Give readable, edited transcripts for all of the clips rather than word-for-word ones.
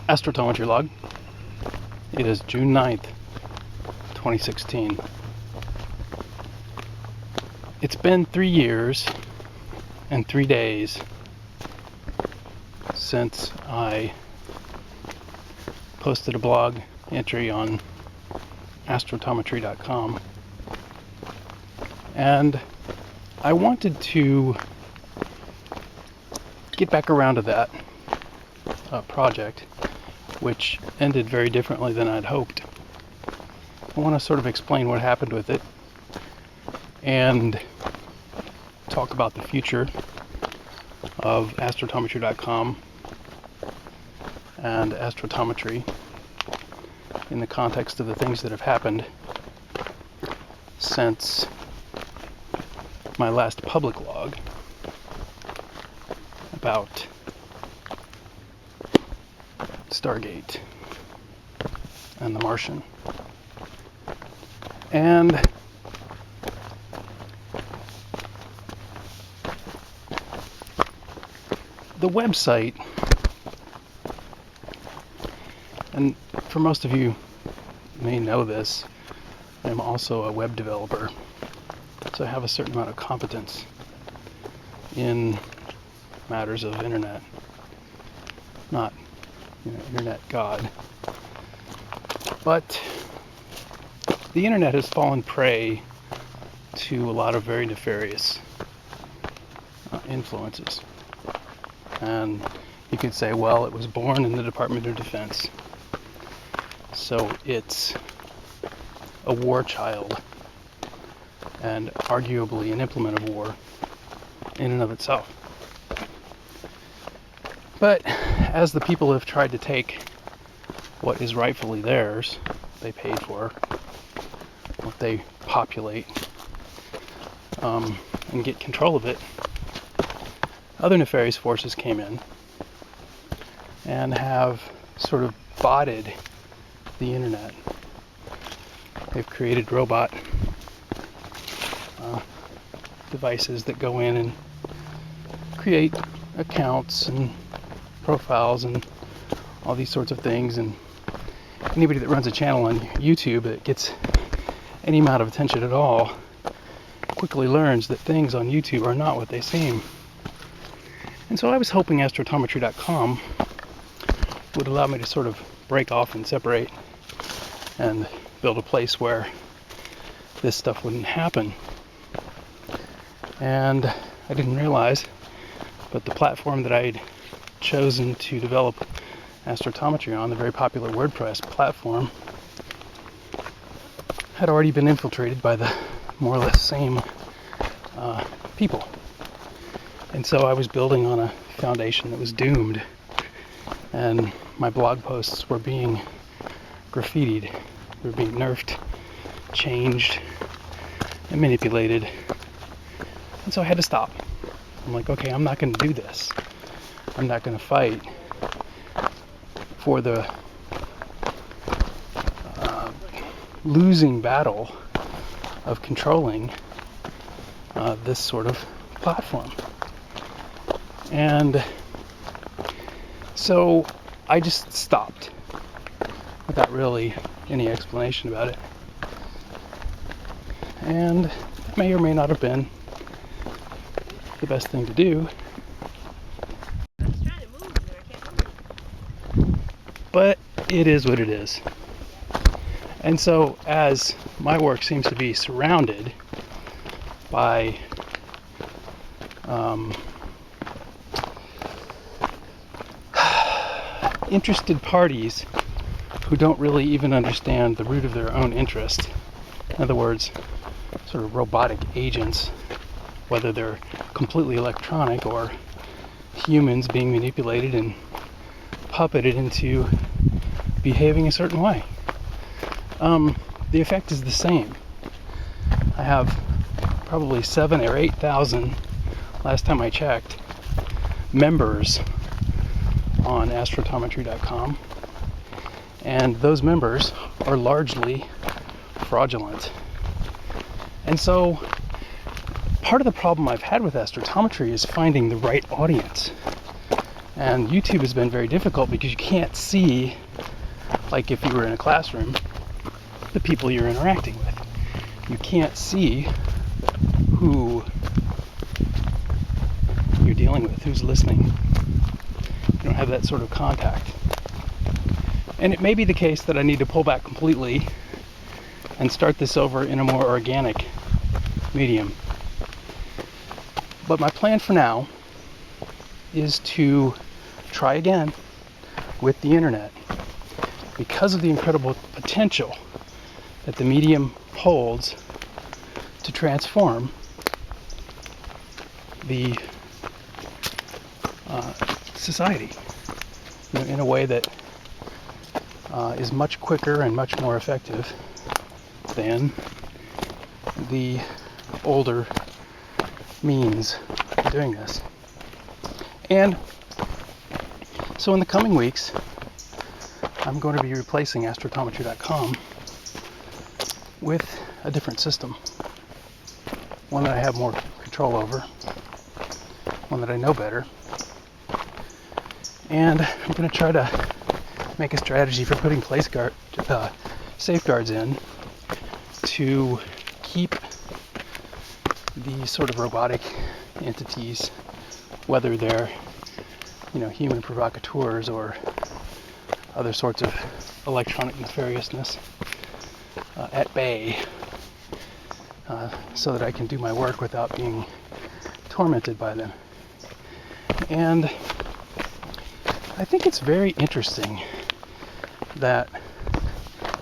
Astrotometry log. It is June 9th, 2016. It's been 3 years and 3 days since I posted a blog entry on Astrotometry.com, and I wanted to get back around to that project, which ended very differently than I'd hoped. I want to sort of explain what happened with it and talk about the future of Astrotometry.com and astrotometry in the context of the things that have happened since my last public log about Stargate and the Martian. And the website, and for most of you may know this, I'm also a web developer, so I have a certain amount of competence in matters of internet. Not, internet god. But the internet has fallen prey to a lot of very nefarious influences. And you could say, well, it was born in the Department of Defense, so it's a war child and arguably an implement of war in and of itself. But as the people have tried to take what is rightfully theirs, they paid for, what they populate, and get control of it, other nefarious forces came in and have sort of botted the internet. They've created robot devices that go in and create accounts and profiles and all these sorts of things, and anybody that runs a channel on YouTube that gets any amount of attention at all quickly learns that things on YouTube are not what they seem. And so I was hoping Astrotometry.com would allow me to sort of break off and separate and build a place where this stuff wouldn't happen. And I didn't realize, but the platform that I'd chosen to develop Astrotometry on, the very popular WordPress platform, had already been infiltrated by the more or less same people. And so I was building on a foundation that was doomed, and my blog posts were being graffitied, they were being nerfed, changed, and manipulated. And so I had to stop. I'm like, okay, I'm not going to do this. I'm not going to fight for the losing battle of controlling this sort of platform. And so I just stopped without really any explanation about it. And it may or may not have been the best thing to do. But it is what it is. And so as my work seems to be surrounded by interested parties who don't really even understand the root of their own interest, in other words, sort of robotic agents, whether they're completely electronic or humans being manipulated and puppeted into behaving a certain way. The effect is the same. I have probably 7,000 or 8,000, last time I checked, members on Astrotometry.com, and those members are largely fraudulent. And so part of the problem I've had with astrotometry is finding the right audience. And YouTube has been very difficult because you can't see, like if you were in a classroom, the people you're interacting with. You can't see who you're dealing with, who's listening. You don't have that sort of contact. And it may be the case that I need to pull back completely and start this over in a more organic medium. But my plan for now is to try again with the internet, because of the incredible potential that the medium holds to transform the society, in a way that is much quicker and much more effective than the older means of doing this. And so in the coming weeks, I'm going to be replacing Astrotometry.com with a different system, one that I have more control over, one that I know better. And I'm going to try to make a strategy for putting safeguards in to keep the sort of robotic entities, whether they're human provocateurs or other sorts of electronic nefariousness, at bay, so that I can do my work without being tormented by them. And I think it's very interesting that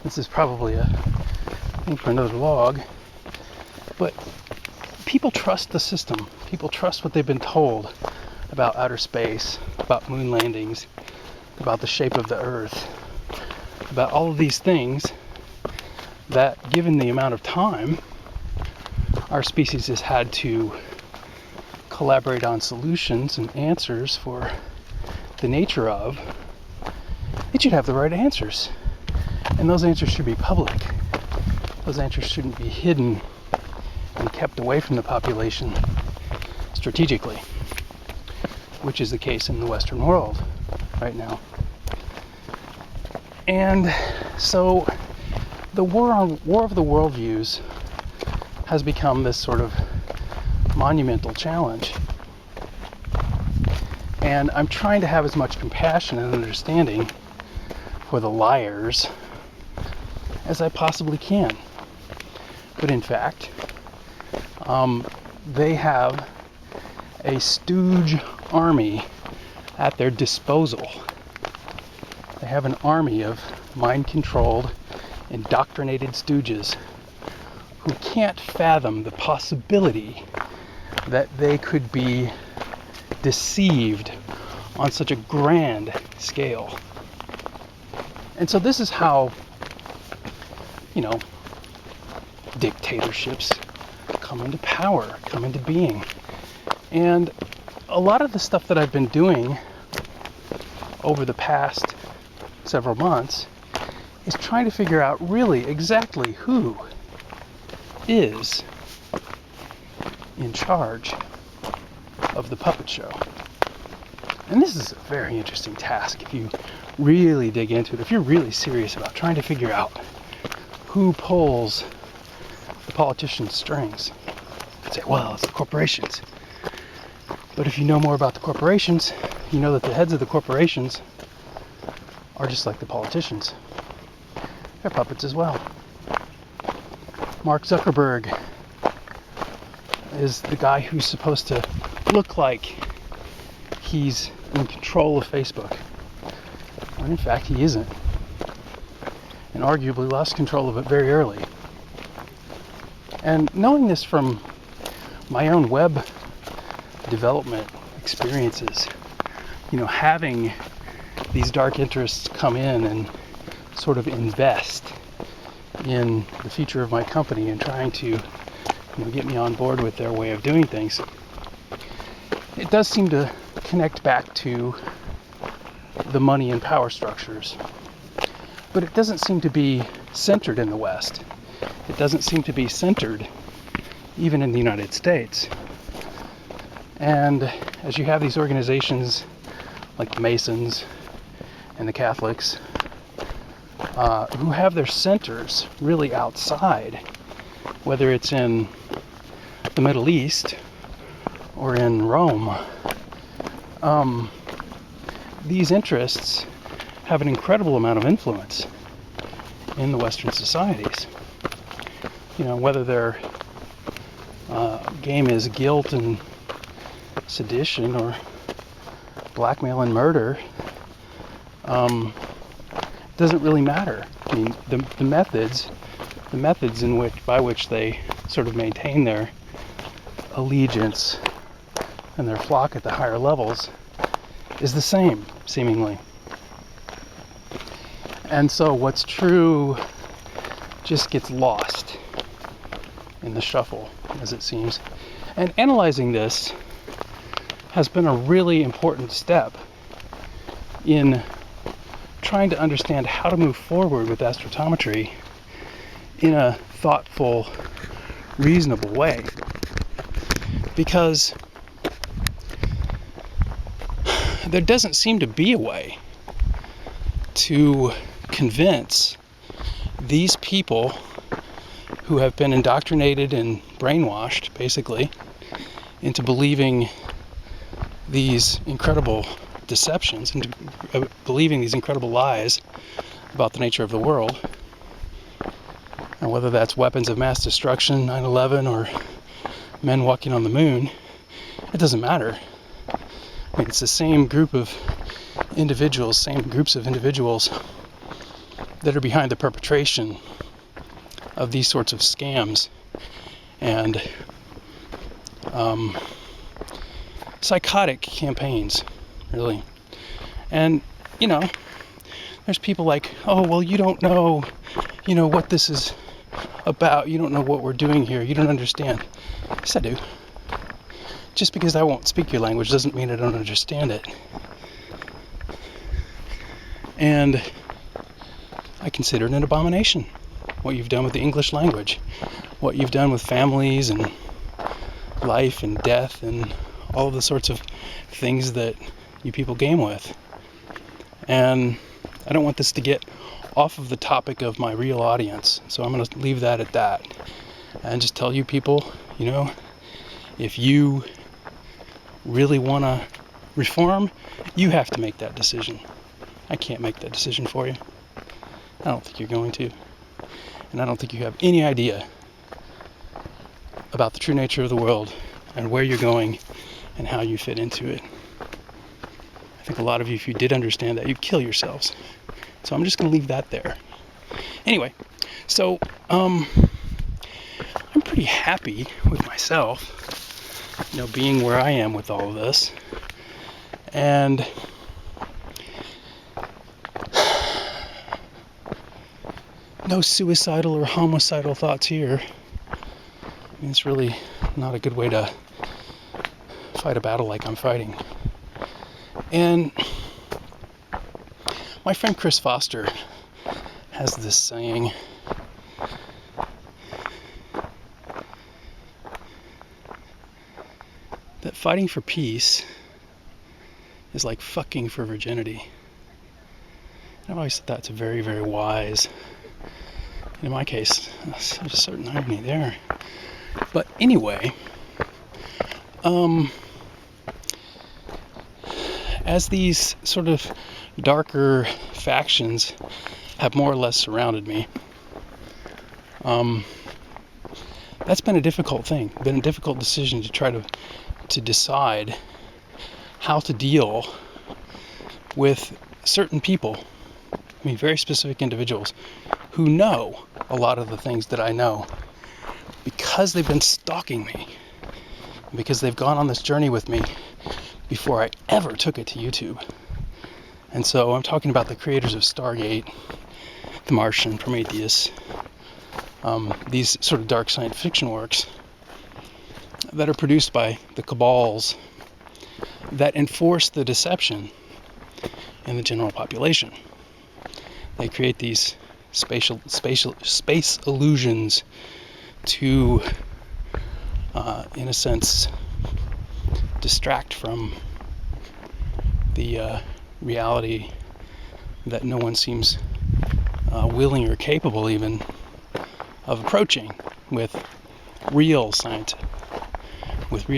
this is probably a thing for another log, but people trust the system. People trust what they've been told about outer space, about moon landings, about the shape of the Earth, about all of these things that, given the amount of time our species has had to collaborate on solutions and answers for the nature of, it should have the right answers. And those answers should be public. Those answers shouldn't be hidden and kept away from the population strategically, which is the case in the Western world right now. And so the war of the worldviews has become this sort of monumental challenge. And I'm trying to have as much compassion and understanding for the liars as I possibly can. But in fact, they have a stooge army at their disposal. They have an army of mind-controlled, indoctrinated stooges who can't fathom the possibility that they could be deceived on such a grand scale. And so this is how, dictatorships come into power, come into being. And a lot of the stuff that I've been doing over the past several months is trying to figure out really exactly who is in charge of the puppet show. And this is a very interesting task if you really dig into it, if you're really serious about trying to figure out who pulls the politicians' strings. You'd say, well, it's the corporations. But if you know more about the corporations, you know that the heads of the corporations are just like the politicians. They're puppets as well. Mark Zuckerberg is the guy who's supposed to look like he's in control of Facebook, when in fact he isn't, and arguably lost control of it very early. And knowing this from my own web development experiences, having these dark interests come in and sort of invest in the future of my company and trying to get me on board with their way of doing things, it does seem to connect back to the money and power structures. But it doesn't seem to be centered in the West. It doesn't seem to be centered even in the United States. And as you have these organizations like the Masons and the Catholics, who have their centers really outside, whether it's in the Middle East or in Rome. These interests have an incredible amount of influence in the Western societies. You know, whether their game is guilt and sedition or blackmail and murder, doesn't really matter. I mean, the methods by which they sort of maintain their allegiance and their flock at the higher levels is the same, seemingly. And so what's true just gets lost in the shuffle, as it seems. And analyzing this has been a really important step in trying to understand how to move forward with astrotometry in a thoughtful, reasonable way. Because there doesn't seem to be a way to convince these people who have been indoctrinated and brainwashed, basically, into believing these incredible deceptions, into believing these incredible lies about the nature of the world. And whether that's weapons of mass destruction, 9/11, or men walking on the moon, it doesn't matter. I mean, it's the same group of individuals, same groups of individuals that are behind the perpetration of these sorts of scams and psychotic campaigns, really. And, you know, there's people like, oh, well, you don't know, what this is about. You don't know what we're doing here. You don't understand. Yes, I do. Just because I won't speak your language doesn't mean I don't understand it. And I consider it an abomination, what you've done with the English language, what you've done with families and life and death and all of the sorts of things that you people game with. And I don't want this to get off of the topic of my real audience, so I'm going to leave that at that and just tell you people, if you really want to reform, you have to make that decision. I can't make that decision for you. I don't think you're going to. And I don't think you have any idea about the true nature of the world and where you're going and how you fit into it. I think a lot of you, if you did understand that, you'd kill yourselves. So I'm just going to leave that there. Anyway, so I'm pretty happy with myself, being where I am with all of this. And no suicidal or homicidal thoughts here. I mean, it's really not a good way to fight a battle like I'm fighting. And my friend Chris Foster has this saying, that fighting for peace is like fucking for virginity. And I've always thought that's very, very wise. In my case, there's a certain irony there. But anyway, as these sort of darker factions have more or less surrounded me, that's been a difficult thing, been a difficult decision to try to decide how to deal with certain people, very specific individuals who know a lot of the things that I know because they've been stalking me, because they've gone on this journey with me before I ever took it to YouTube. And so I'm talking about the creators of Stargate, The Martian, Prometheus, these sort of dark science fiction works that are produced by the cabals that enforce the deception in the general population. They create these space illusions to, in a sense, distract from the reality that no one seems willing or capable even of approaching with real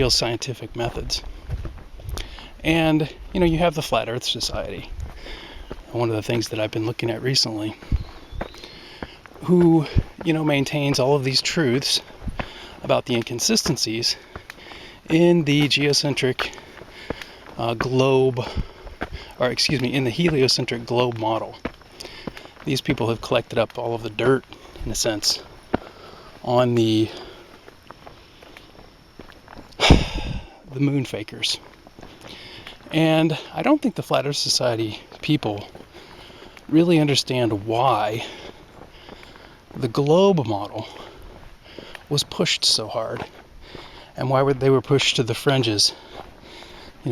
scientific methods. And you have the Flat Earth Society, one of the things that I've been looking at recently, who maintains all of these truths about the inconsistencies in the geocentric in the heliocentric globe model. These people have collected up all of the dirt, in a sense, on the moon fakers. And I don't think the Flat Earth Society people really understand why the globe model was pushed so hard, and why they were pushed to the fringes,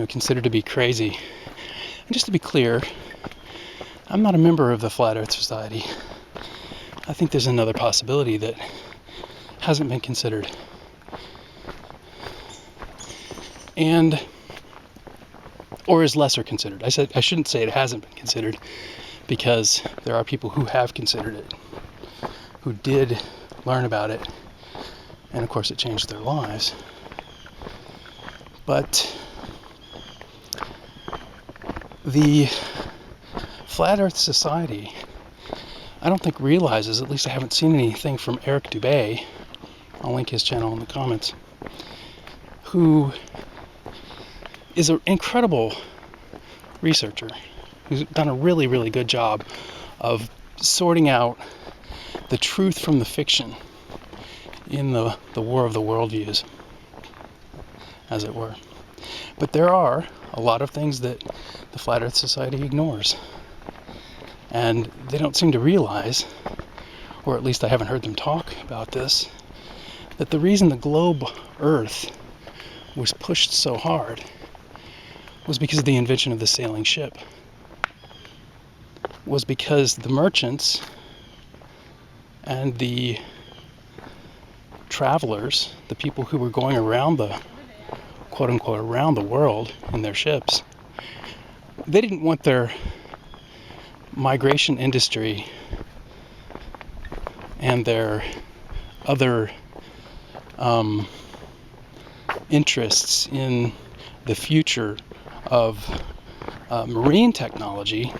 considered to be crazy. And just to be clear, I'm not a member of the Flat Earth Society. I think there's another possibility that hasn't been considered. Or is lesser considered. I shouldn't say it hasn't been considered, because there are people who have considered it, who did learn about it, and of course it changed their lives. But the Flat Earth Society, I don't think realizes, at least I haven't seen anything from Eric Dubay, I'll link his channel in the comments, who is an incredible researcher who's done a really, really good job of sorting out the truth from the fiction in the War of the Worldviews, as it were. But there are a lot of things that the Flat Earth Society ignores. And they don't seem to realize, or at least I haven't heard them talk about this, that the reason the globe Earth was pushed so hard was because of the invention of the sailing ship. Was because the merchants and the travelers, the people who were going around the, quote-unquote, around the world in their ships, they didn't want their migration industry and their other interests in the future of marine technology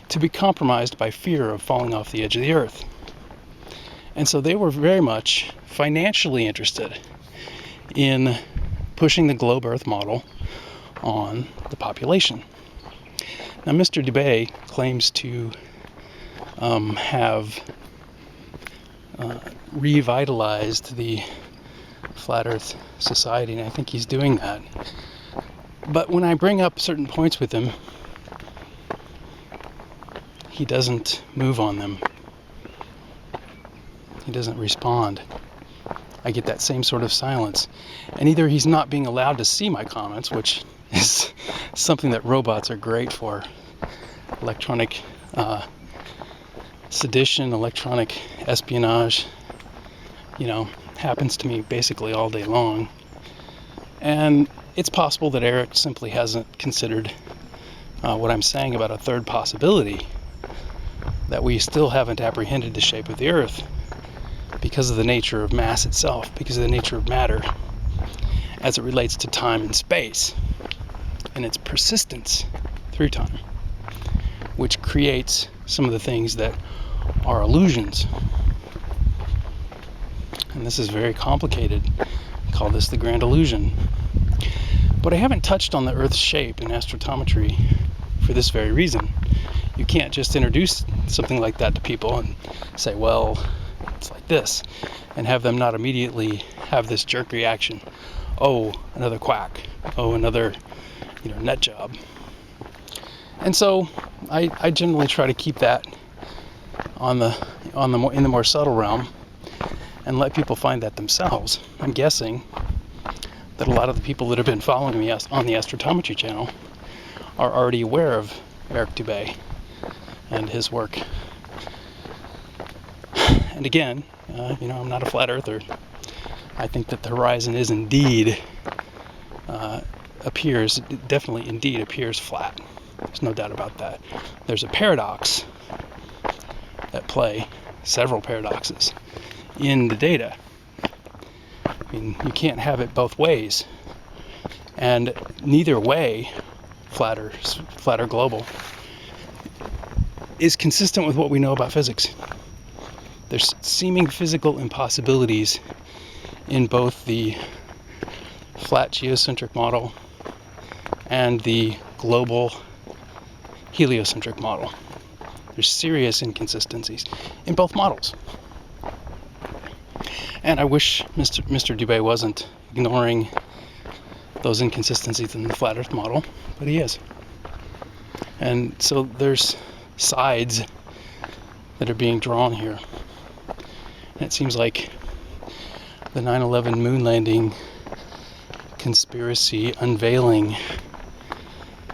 to be compromised by fear of falling off the edge of the earth. And so they were very much financially interested in pushing the globe Earth model on the population. Now, Mr. Dubay claims to have revitalized the Flat Earth Society, and I think he's doing that. But when I bring up certain points with him, he doesn't move on them. He doesn't respond. I get that same sort of silence. And either he's not being allowed to see my comments, which is something that robots are great for. Electronic sedition, electronic espionage, happens to me basically all day long. And it's possible that Eric simply hasn't considered what I'm saying about a third possibility, that we still haven't apprehended the shape of the Earth because of the nature of mass itself, because of the nature of matter as it relates to time and space and its persistence through time, which creates some of the things that are illusions. And this is very complicated. I call this the grand illusion. But I haven't touched on the Earth's shape in astrotometry for this very reason. You can't just introduce something like that to people and say, well, it's like this, and have them not immediately have this jerk reaction. Oh, another quack. Oh, another, nut job. And so I generally try to keep that in the more subtle realm and let people find that themselves. I'm guessing that a lot of the people that have been following me on the Astrotometry channel are already aware of Eric Dubay and his work. And again, I'm not a flat earther. I think that the horizon is indeed definitely indeed appears flat. There's no doubt about that. There's a paradox at play, several paradoxes in the data. I mean, you can't have it both ways. And neither way, flat or global, is consistent with what we know about physics. There's seeming physical impossibilities in both the flat geocentric model and the global heliocentric model. There's serious inconsistencies in both models. And I wish Mr. Dubé wasn't ignoring those inconsistencies in the flat Earth model, but he is. And so there's sides that are being drawn here. And it seems like the 9/11 moon landing conspiracy unveiling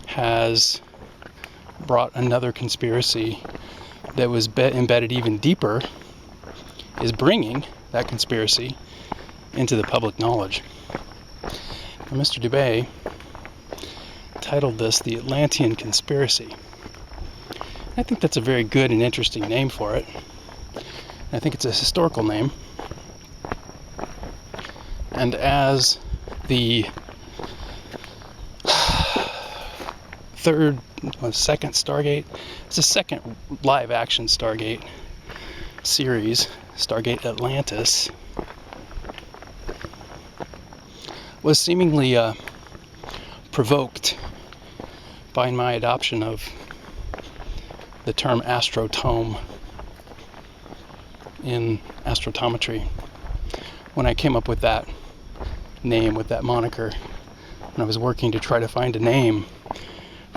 has brought another conspiracy that was embedded even deeper, is bringing that conspiracy into the public knowledge. Now, Mr. Dubé titled this the Atlantean Conspiracy. I think that's a very good and interesting name for it. I think it's a historical name. And as the second Stargate, it's the second live action Stargate series, Stargate Atlantis, was seemingly provoked by my adoption of the term astrotome in astrotometry. When I came up with that name, with that moniker, when I was working to try to find a name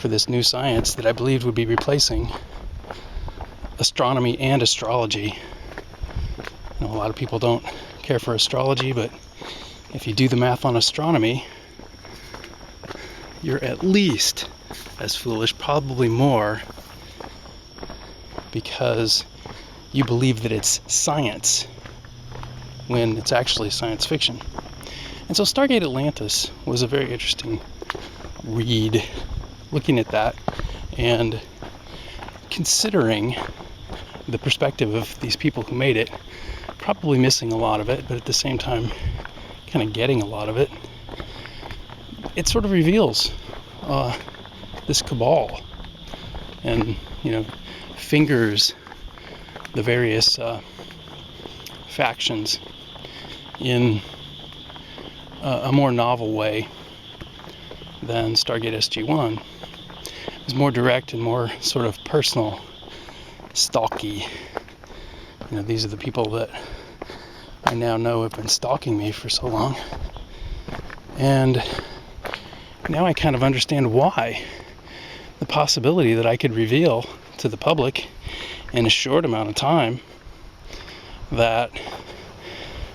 for this new science that I believed would be replacing astronomy and astrology. You know, a lot of people don't care for astrology, but if you do the math on astronomy, you're at least as foolish, probably more, because you believe that it's science when it's actually science fiction. And so Stargate Atlantis was a very interesting read, looking at that and considering the perspective of these people who made it, probably missing a lot of it, but at the same time kind of getting a lot of it. It sort of reveals this cabal and, you know, fingers the various factions in a more novel way than Stargate SG-1. It was more direct and more sort of personal, stalky. You know, these are the people that I now know have been stalking me for so long. And now I kind of understand why. The possibility that I could reveal to the public in a short amount of time that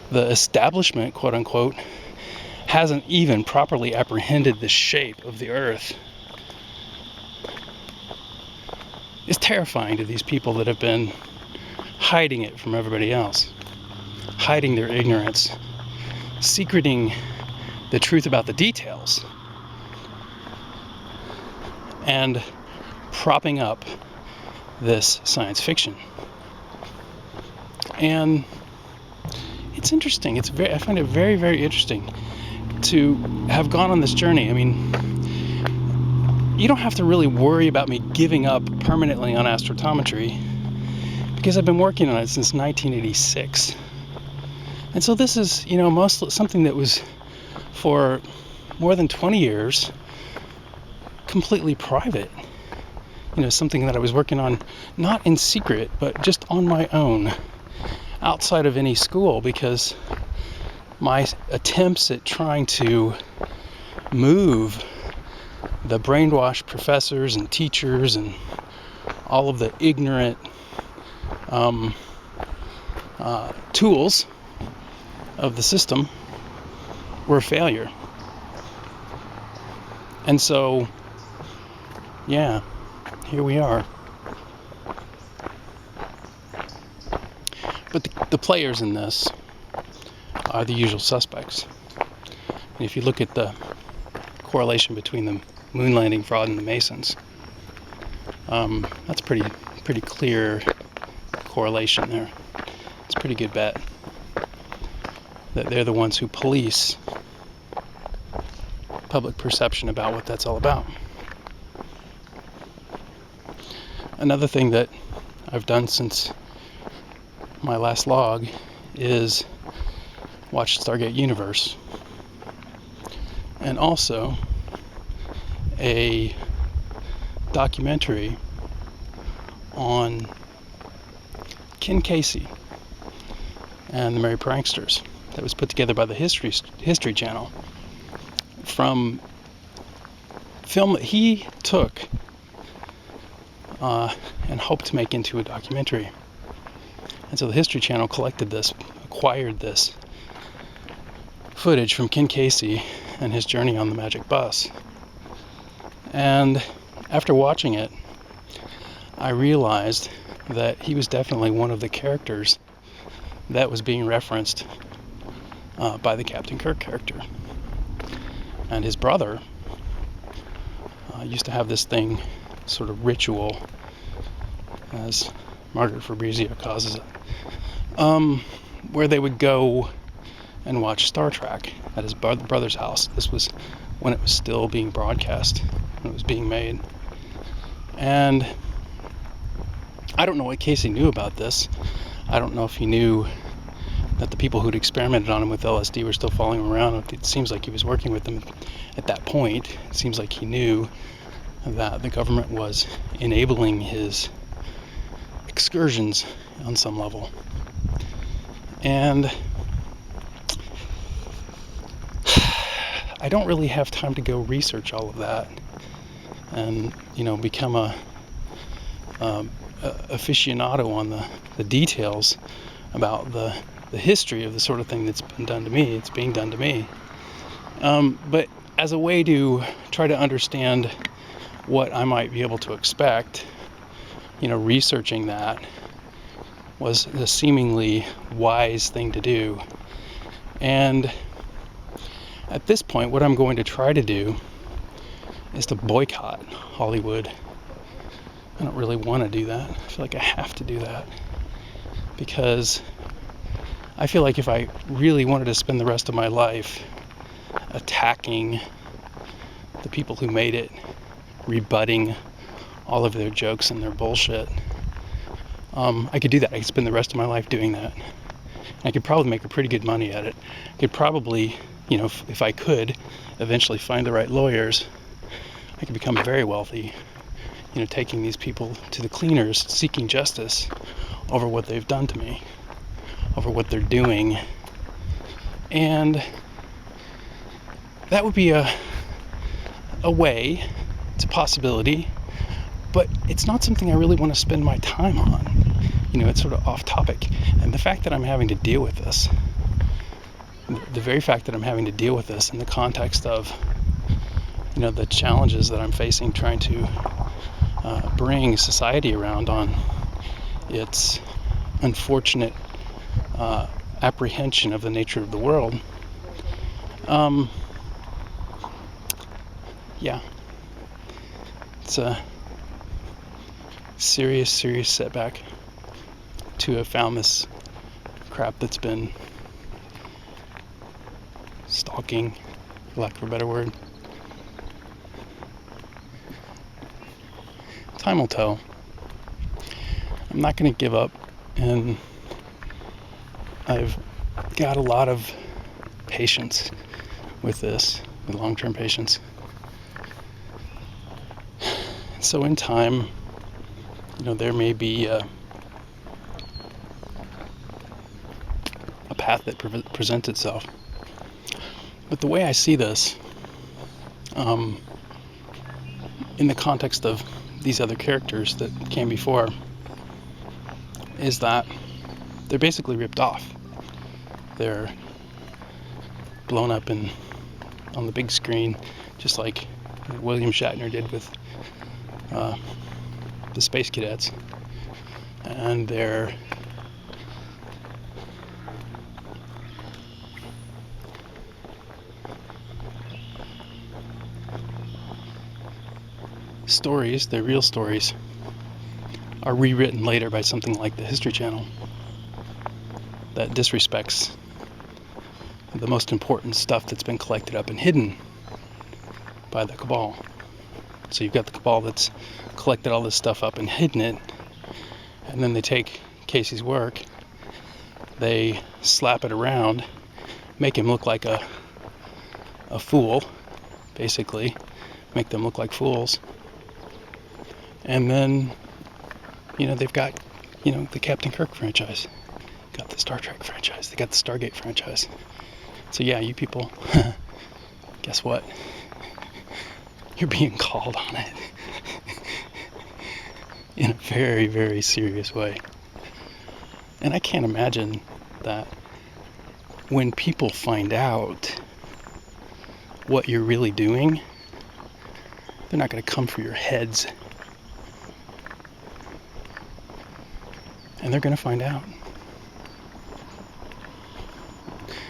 the establishment, quote unquote, hasn't even properly apprehended the shape of the Earth is terrifying to these people that have been hiding it from everybody else, hiding their ignorance, secreting the truth about the details, and propping up this science fiction. And it's interesting. I find it very, very interesting to have gone on this journey. I mean, you don't have to really worry about me giving up permanently on astrotometry because I've been working on it since 1986. And so this is, you know, something that was for more than 20 years completely private. You know, something that I was working on not in secret, but just on my own, outside of any school, because my attempts at trying to move the brainwashed professors and teachers and all of the ignorant tools of the system were a failure. And so, yeah, here we are. But the players in this are the usual suspects. And if you look at the correlation between the moon landing fraud and the Masons. That's pretty clear correlation there. It's a pretty good bet that they're the ones who police public perception about what that's all about. Another thing that I've done since my last log is watch Stargate Universe, and also a documentary on Ken Casey and the Merry Pranksters that was put together by the History Channel from film that he took and hoped to make into a documentary. And so the History Channel acquired this footage from Ken Casey and his journey on the Magic Bus. And after watching it, I realized that he was definitely one of the characters that was being referenced by the Captain Kirk character. And his brother used to have this thing, sort of ritual, as Margaret Fabrizio causes it, where they would go and watch Star Trek at his brother's house. This was when it was still being broadcast, when it was being made. And I don't know what Casey knew about this. I don't know if he knew that the people who'd experimented on him with LSD were still following him around. It seems like he was working with them at that point. It seems like he knew that the government was enabling his excursions on some level. And I don't really have time to go research all of that and, become a aficionado on the details about the history of the sort of thing that's been done to me. It's being done to me. But as a way to try to understand what I might be able to expect, researching that was a seemingly wise thing to do. And at this point, what I'm going to try to do is to boycott Hollywood. I don't really want to do that. I feel like I have to do that, because I feel like if I really wanted to spend the rest of my life attacking the people who made it, rebutting all of their jokes and their bullshit, I could do that. I could spend the rest of my life doing that. I could probably make a pretty good money at it. I could probably, if I could eventually find the right lawyers, I could become very wealthy, taking these people to the cleaners, seeking justice over what they've done to me, over what they're doing. And that would be a way. It's a possibility, but it's not something I really want to spend my time on. It's sort of off topic. And the fact that I'm having to deal with this, the very fact that I'm having to deal with this in the context of, the challenges that I'm facing trying to bring society around on its unfortunate apprehension of the nature of the world, it's a serious setback to have found this crap that's been stalking, for lack of a better word. Time will tell. I'm not going to give up, and I've got a lot of patience with this, with long-term patience. So in time, there may be a path that presents itself. But the way I see this, in the context of these other characters that came before, is that they're basically ripped off. They're blown up on the big screen, just like William Shatner did with the Space Cadets. And they're stories, their real stories, are rewritten later by something like the History Channel that disrespects the most important stuff that's been collected up and hidden by the cabal. So you've got the cabal that's collected all this stuff up and hidden it, and then they take Casey's work, they slap it around, make him look like a fool, basically, make them look like fools. And then, they've got, the Captain Kirk franchise, got the Star Trek franchise, they got the Stargate franchise. So yeah, you people, guess what? You're being called on it in a very, very serious way. And I can't imagine that when people find out what you're really doing, they're not going to come for your heads. And they're going to find out.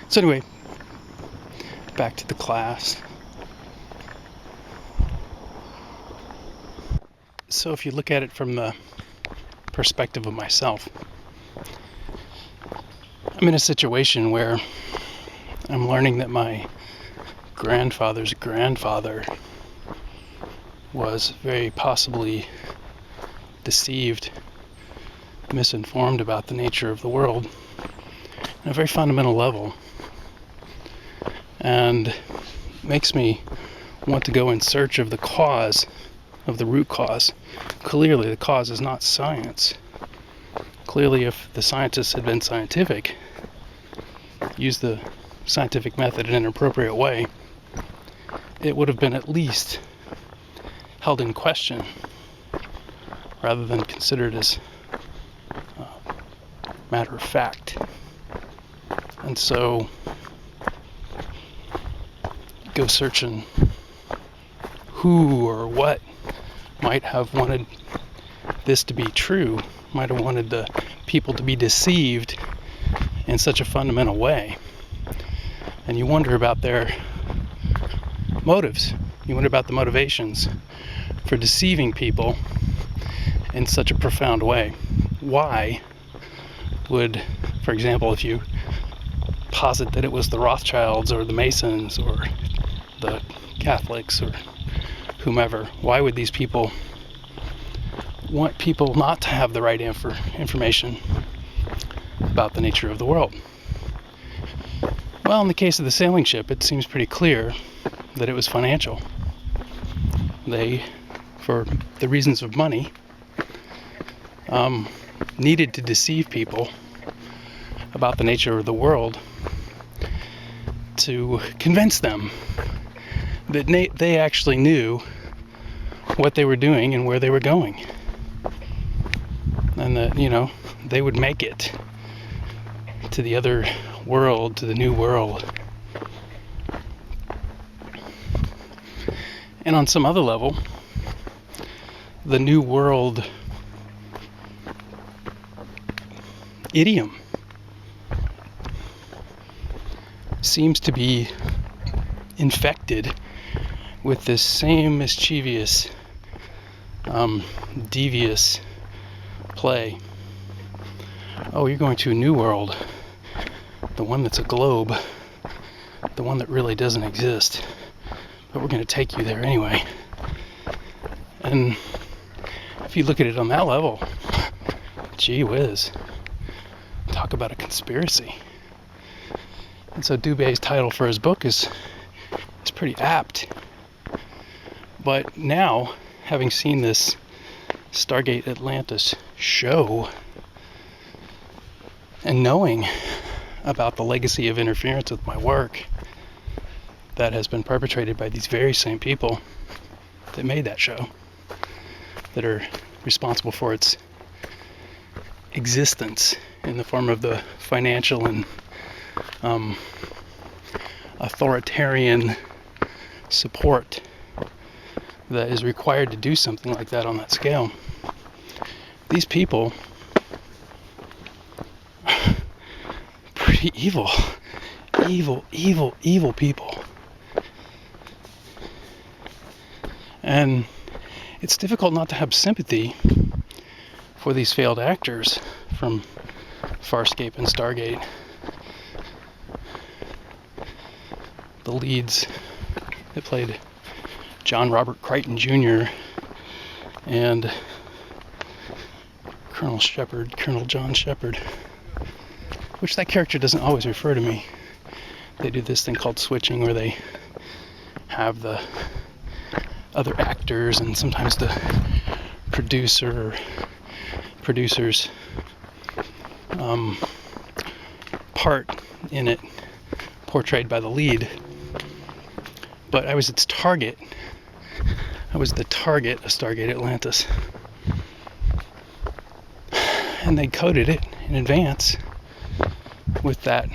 So anyway, back to the class. So if you look at it from the perspective of myself, I'm in a situation where I'm learning that my grandfather's grandfather was very possibly deceived, misinformed about the nature of the world on a very fundamental level, and makes me want to go in search of the cause, of the root cause. Clearly the cause is not science. Clearly, if the scientists had been scientific, used the scientific method in an appropriate way, it would have been at least held in question rather than considered as matter of fact. And so go searching who or what might have wanted this to be true, might have wanted the people to be deceived in such a fundamental way. And you wonder about their motives. You wonder about the motivations for deceiving people in such a profound way. Why would, for example, if you posit that it was the Rothschilds or the Masons or the Catholics or whomever, why would these people want people not to have the right information about the nature of the world? Well, in the case of the sailing ship, it seems pretty clear that it was financial. They, for the reasons of money, needed to deceive people about the nature of the world to convince them that they actually knew what they were doing and where they were going, and that they would make it to the other world, to the new world. And on some other level, the new world idiom seems to be infected with this same mischievous, devious play. Oh, you're going to a new world, the one that's a globe, the one that really doesn't exist, but we're going to take you there anyway. And if you look at it on that level, gee whiz, talk about a conspiracy. And so Dubé's title for his book is pretty apt. But now, having seen this Stargate Atlantis show, and knowing about the legacy of interference with my work that has been perpetrated by these very same people that made that show, that are responsible for its existence in the form of the financial and authoritarian support that is required to do something like that on that scale. These people, pretty evil people. And it's difficult not to have sympathy for these failed actors from Farscape and Stargate. The leads that played John Robert Crichton Jr. and Colonel John Shepard, which that character doesn't always refer to me. They do this thing called switching, where they have the other actors and sometimes the producers part in it portrayed by the lead. But I was its target. I was the target of Stargate Atlantis. And they coded it in advance with that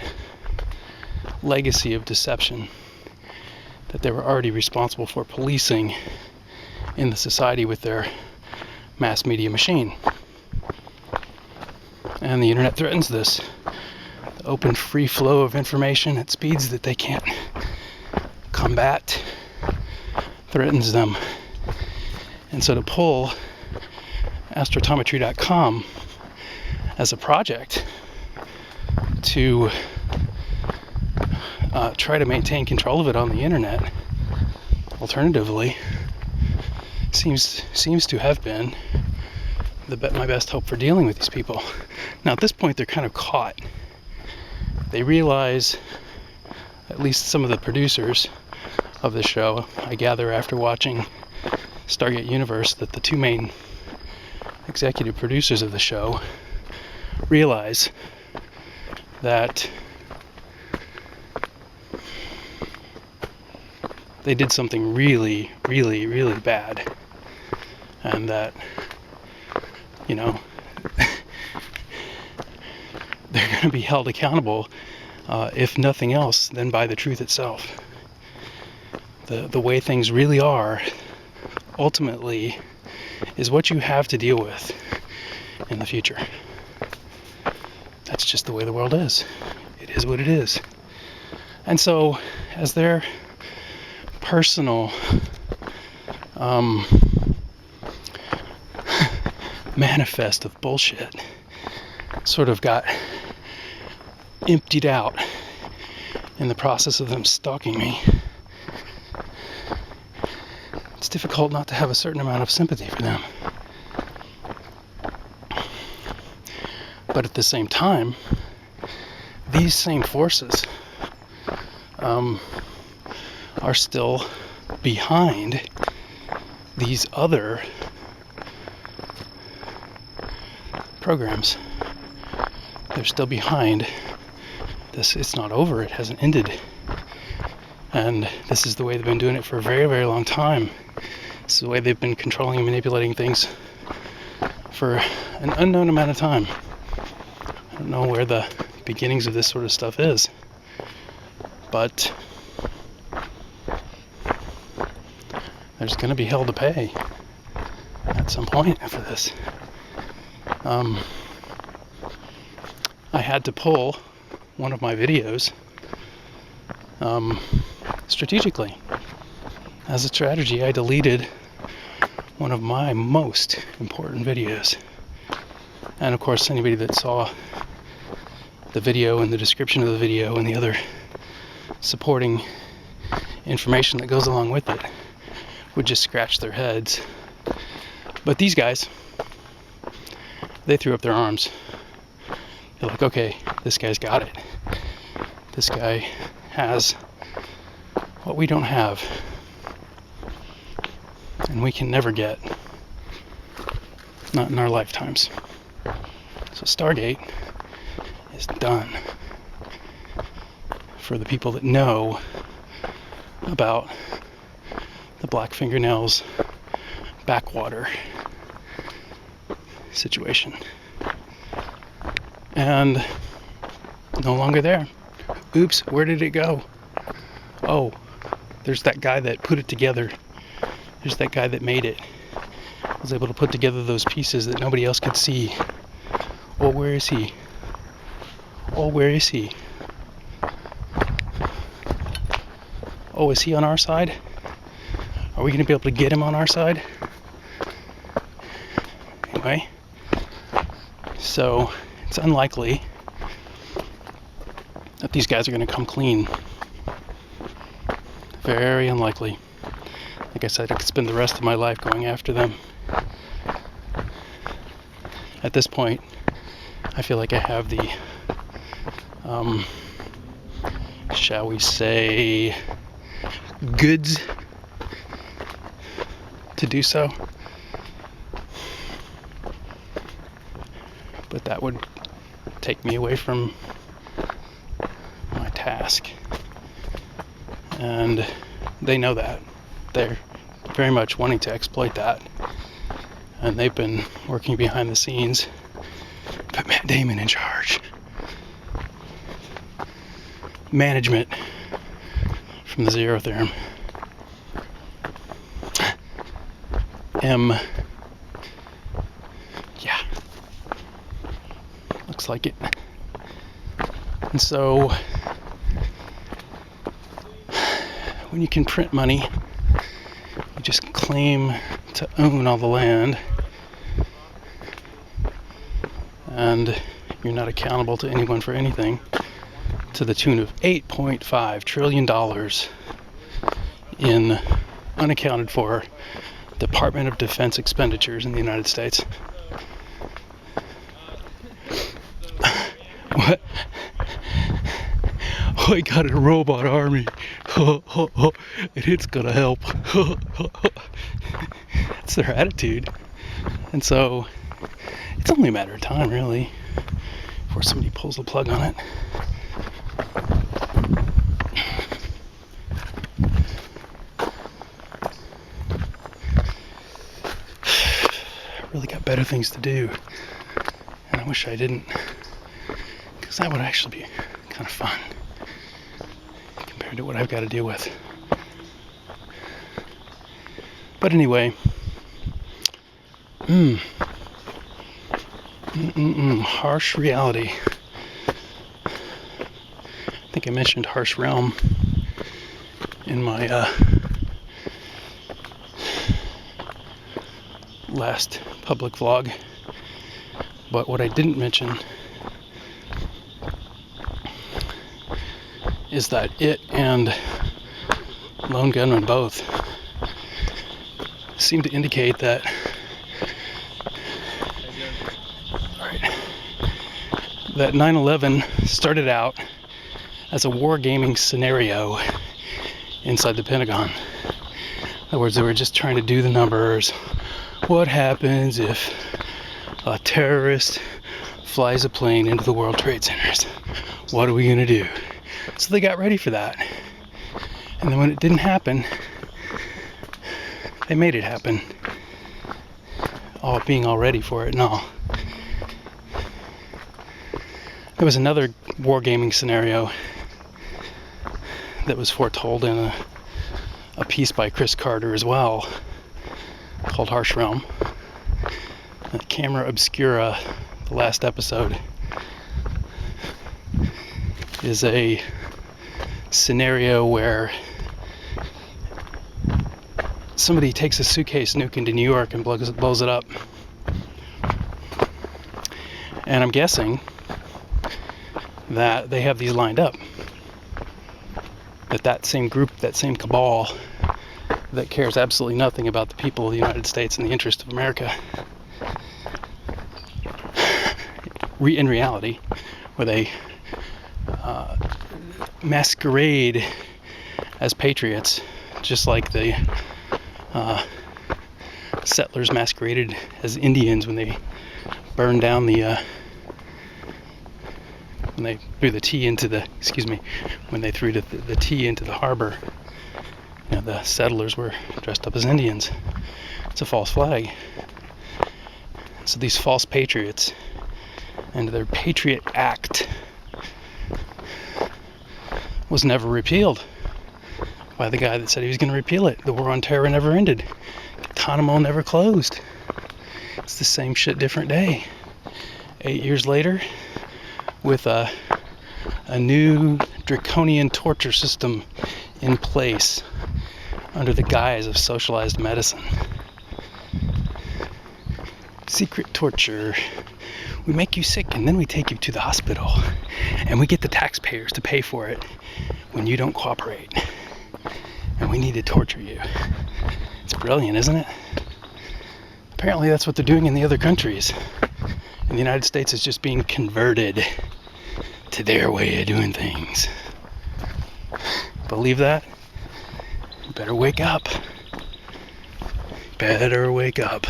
legacy of deception that they were already responsible for policing in the society with their mass media machine. And the internet threatens this. The open, free flow of information at speeds that they can't combat threatens them. And so to pull Astrotometry.com as a project to try to maintain control of it on the internet, alternatively, seems to have been my best hope for dealing with these people. Now at this point they're kind of caught. They realize, at least some of the producers of the show, I gather after watching Stargate Universe, that the two main executive producers of the show realize that they did something really, really, really bad, and that, they're going to be held accountable, if nothing else, than by the truth itself. The way things really are, ultimately, is what you have to deal with in the future. That's just the way the world is. It is what it is. And so, as their personal manifest of bullshit sort of got emptied out in the process of them stalking me, it's difficult not to have a certain amount of sympathy for them. But at the same time, these same forces are still behind these other programs. They're still behind this. It's not over. It hasn't ended. And this is the way they've been doing it for a very, very long time. This is the way they've been controlling and manipulating things for an unknown amount of time. I don't know where the beginnings of this sort of stuff is, but there's going to be hell to pay at some point for this. I had to pull one of my videos strategically. As a strategy, I deleted one of my most important videos. And of course, anybody that saw the video and the description of the video and the other supporting information that goes along with it would just scratch their heads. But these guys, they threw up their arms. They're like, okay, this guy's got it. This guy has what we don't have, and we can never get, not in our lifetimes. So Stargate is done for the people that know about the Black Fingernails backwater situation. And no longer there. Oops, where did it go? Oh, there's that guy that put it together. There's that guy that made it. Was able to put together those pieces that nobody else could see. Oh, where is he? Oh, where is he? Oh, is he on our side? Are we going to be able to get him on our side? anyway. So it's unlikely that these guys are going to come clean. Very unlikely. Like I said, I could spend the rest of my life going after them. At this point, I feel like I have the, shall we say, goods to do so. But that would take me away from my task. And they know that. They're very much wanting to exploit that. And they've been working behind the scenes. Put Matt Damon in charge. Management from the zero theorem. Yeah. Looks like it. And so, when you can print money, you just claim to own all the land, and you're not accountable to anyone for anything, to the tune of $8.5 trillion in unaccounted for Department of Defense expenditures in the United States. What? Oh, I got a robot army. And it's gonna help. That's their attitude. And so, it's only a matter of time, really, before somebody pulls the plug on it. Really got better things to do, and I wish I didn't, because that would actually be kind of fun compared to what I've got to deal with. But anyway, harsh reality. I think I mentioned harsh realm in my last public vlog, but what I didn't mention is that it and Lone Gunman both seem to indicate that that 9/11 started out as a wargaming scenario inside the Pentagon. In other words, they were just trying to do the numbers. What happens if a terrorist flies a plane into the World Trade Centers? What are we going to do? So they got ready for that. And then when it didn't happen, they made it happen. All being all ready for it and all. There was another wargaming scenario that was foretold in a piece by Chris Carter as well, called Harsh Realm. And Camera Obscura, the last episode, is a scenario where somebody takes a suitcase nuke into New York and blows it up. And I'm guessing that they have these lined up. That same group, that same cabal that cares absolutely nothing about the people of the United States and the interest of America, in reality, where they masquerade as patriots, just like the settlers masqueraded as Indians when they burned down the when they threw the tea into the tea into the harbor. You know, the settlers were dressed up as Indians. It's a false flag. So these false patriots and their Patriot Act was never repealed by the guy that said he was going to repeal it. The war on terror never ended. Guantanamo never closed. It's the same shit, different day. 8 years later, with a new draconian torture system in place under the guise of socialized medicine. Secret torture. We make you sick and then we take you to the hospital. And we get the taxpayers to pay for it when you don't cooperate. And we need to torture you. It's brilliant, isn't it? Apparently that's what they're doing in the other countries. And the United States is just being converted to their way of doing things. Believe that? You better wake up. Better wake up.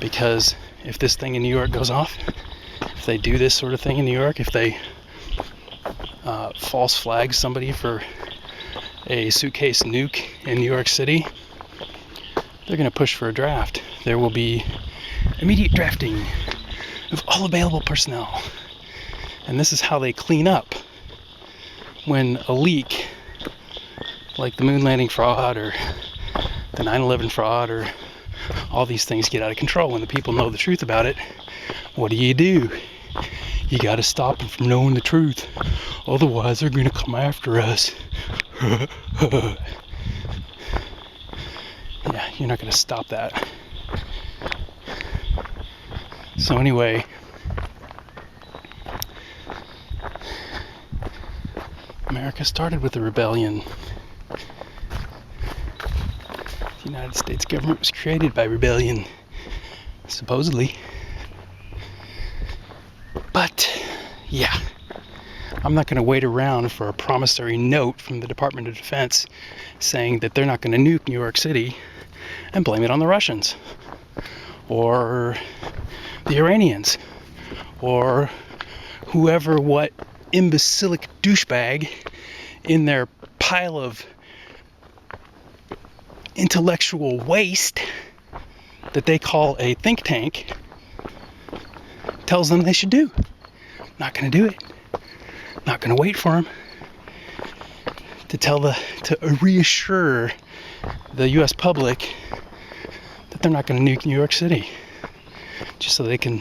Because if this thing in New York goes off, if they do this sort of thing in New York, if they false flag somebody for a suitcase nuke in New York City, they're going to push for a draft. There will be immediate drafting of all available personnel. And this is how they clean up when a leak, like the moon landing fraud or the 9/11 fraud or all these things get out of control. When the people know the truth about it, what do? You got to stop them from knowing the truth. Otherwise, they're going to come after us. Yeah, you're not going to stop that. So anyway, America started with a rebellion. The United States government was created by rebellion, supposedly. But, yeah, I'm not going to wait around for a promissory note from the Department of Defense saying that they're not going to nuke New York City and blame it on the Russians or the Iranians or whoever, what imbecilic douchebag in their pile of intellectual waste that they call a think tank tells them they should do. Not going to do it. Not going to wait for them to reassure the U.S. public that they're not going to nuke New York City, just so they can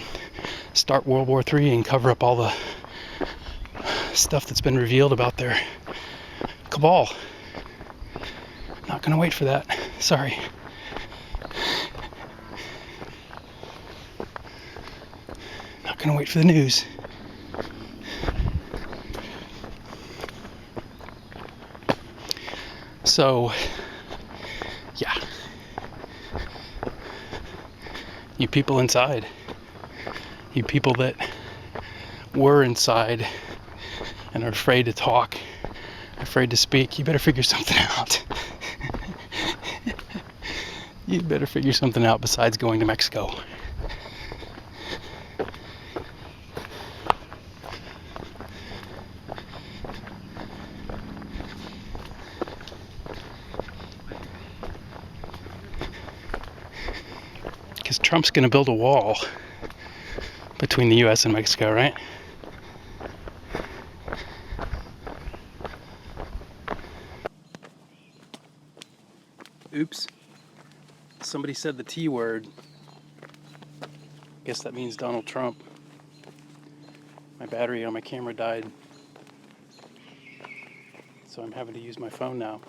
start World War III and cover up all the stuff that's been revealed about their cabal. Not going to wait for that. Sorry. Not going to wait for the news. So, yeah. You people inside. You people that were inside and are afraid to talk, afraid to speak, you better figure something out. You better figure something out besides going to Mexico. Because Trump's going to build a wall between the U.S. and Mexico, right? Oops. Somebody said the T word. Guess that means Donald Trump. My battery on my camera died, so I'm having to use my phone now.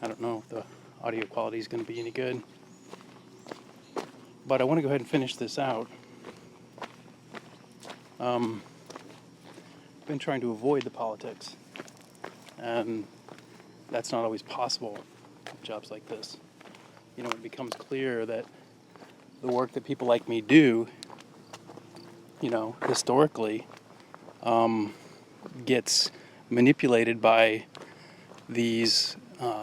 I don't know if the audio quality is going to be any good, but I want to go ahead and finish this out. I've been trying to avoid the politics, and that's not always possible in jobs like this. You know, it becomes clear that the work that people like me do, you know, historically, gets manipulated by these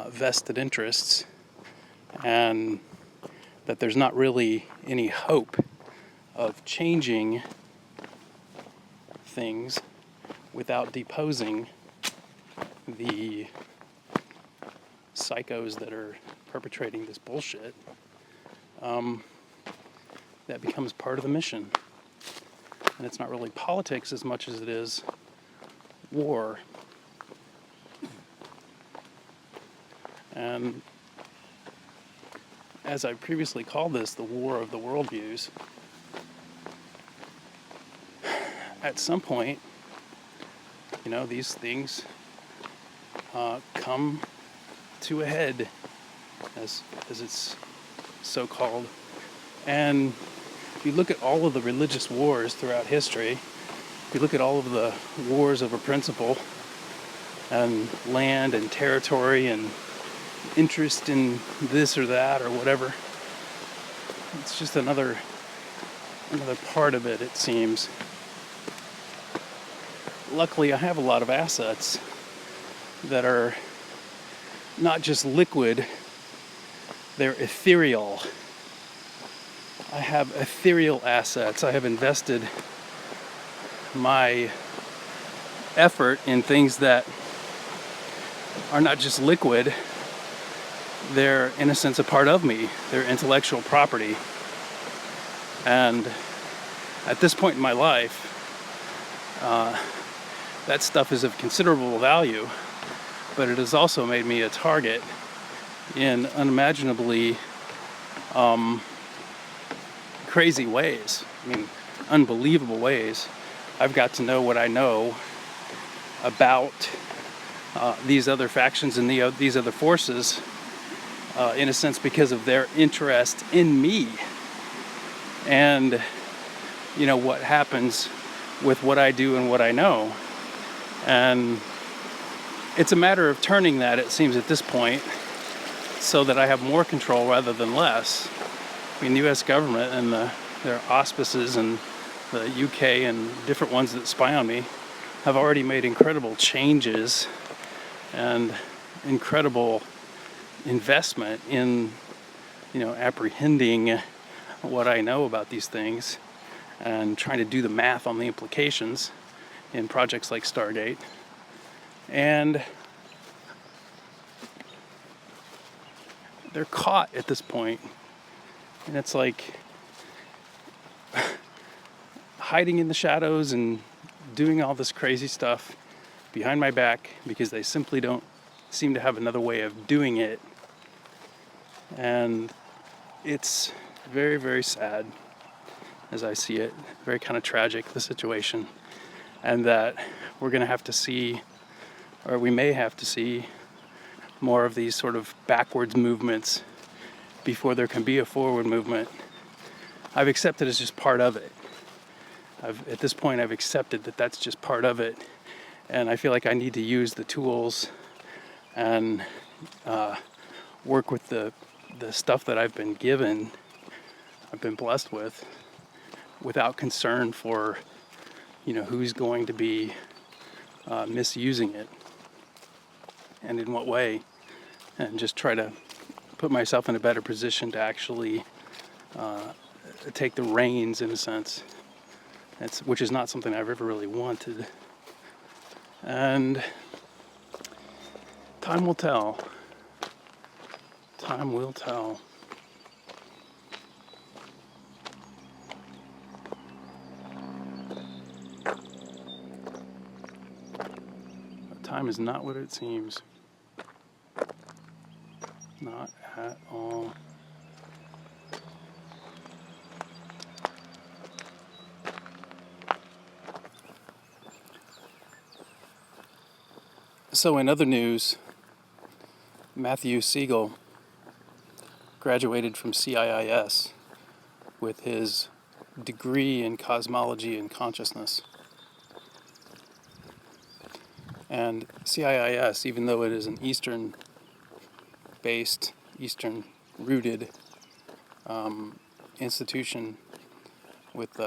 vested interests, and that there's not really any hope of changing things without deposing the psychos that are perpetrating this bullshit. That becomes part of the mission. And it's not really politics as much as it is war. And as I previously called this, the war of the worldviews, at some point, you know, these things come to a head, as it's so-called And if you look at all of the religious wars throughout history, if you look at all of the wars over principle and land and territory and interest in this or that or whatever, it's just another part of it, it seems. Luckily, I have a lot of assets that are not just liquid, they're ethereal. I have ethereal assets. I have invested my effort in things that are not just liquid, they're in a sense a part of me. They're intellectual property. And at this point in my life, that stuff is of considerable value, but it has also made me a target in unimaginably crazy ways. I mean, unbelievable ways. I've got to know what I know about these other factions and these other forces, in a sense, because of their interest in me. And, you know, what happens with what I do and what I know. And it's a matter of turning that, it seems, at this point, so that I have more control rather than less. I mean, the U.S. government and their auspices and the UK and different ones that spy on me have already made incredible changes and incredible investment in, you know, apprehending what I know about these things and trying to do the math on the implications in projects like Stargate. And they're caught at this point. And it's like hiding in the shadows and doing all this crazy stuff behind my back because they simply don't seem to have another way of doing it. And it's very, very sad as I see it. Very kind of tragic, the situation. And that we're going to have to see, or we may have to see, more of these sort of backwards movements before there can be a forward movement. I've accepted as just part of it. At this point, I've accepted that that's just part of it. And I feel like I need to use the tools and work with the stuff that I've been given, I've been blessed with, without concern for, you know, who's going to be misusing it and in what way, and just try to put myself in a better position to actually take the reins, in a sense, which is not something I've ever really wanted. And time will tell. Time will tell. Time is not what it seems. Not at all. So in other news, Matthew Siegel graduated from CIIS with his degree in cosmology and consciousness. And CIIS, even though it is an Eastern-based, Eastern-rooted institution with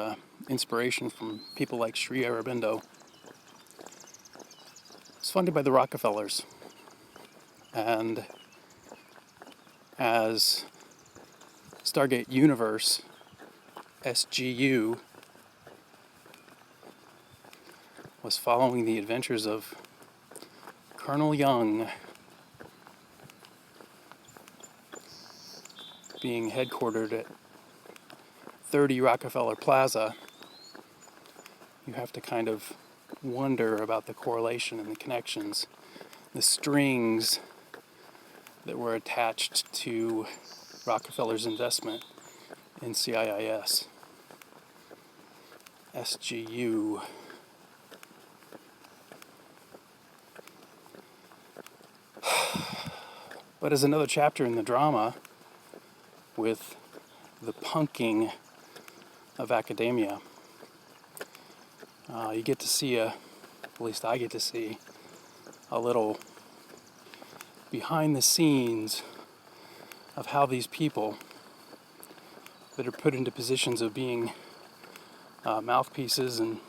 inspiration from people like Sri Aurobindo, it's funded by the Rockefellers. And as Stargate Universe, SGU, was following the adventures of Colonel Young, being headquartered at 30 Rockefeller Plaza, you have to kind of wonder about the correlation and the connections, the strings that were attached to Rockefeller's investment in CIIS. SGU. But as another chapter in the drama, with the punking of academia. You get to see at least I get to see a little behind the scenes of how these people that are put into positions of being mouthpieces and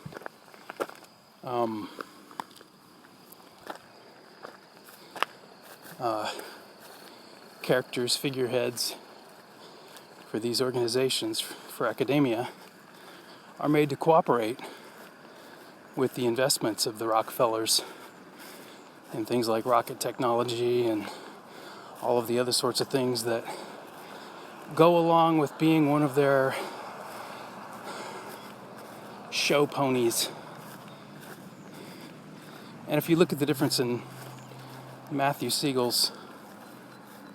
characters, figureheads for these organizations, for academia, are made to cooperate with the investments of the Rockefellers in things like rocket technology and all of the other sorts of things that go along with being one of their show ponies. And if you look at the difference in Matthew Siegel's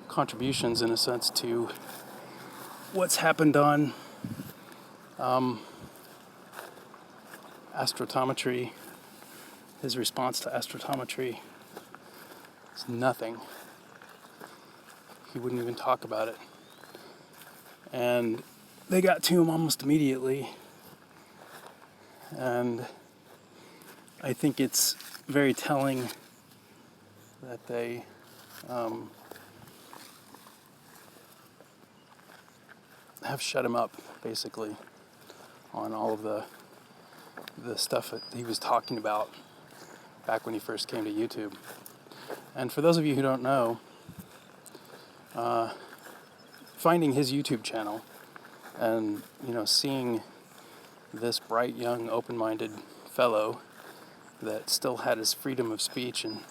contributions, in a sense, to what's happened on Astrotometry, his response to Astrotometry is nothing. He wouldn't even talk about it. And they got to him almost immediately. And I think it's very telling that they have shut him up, basically, on all of the stuff that he was talking about back when he first came to YouTube. And for those of you who don't know, finding his YouTube channel and, seeing this bright, young, open-minded fellow that still had his freedom of speech and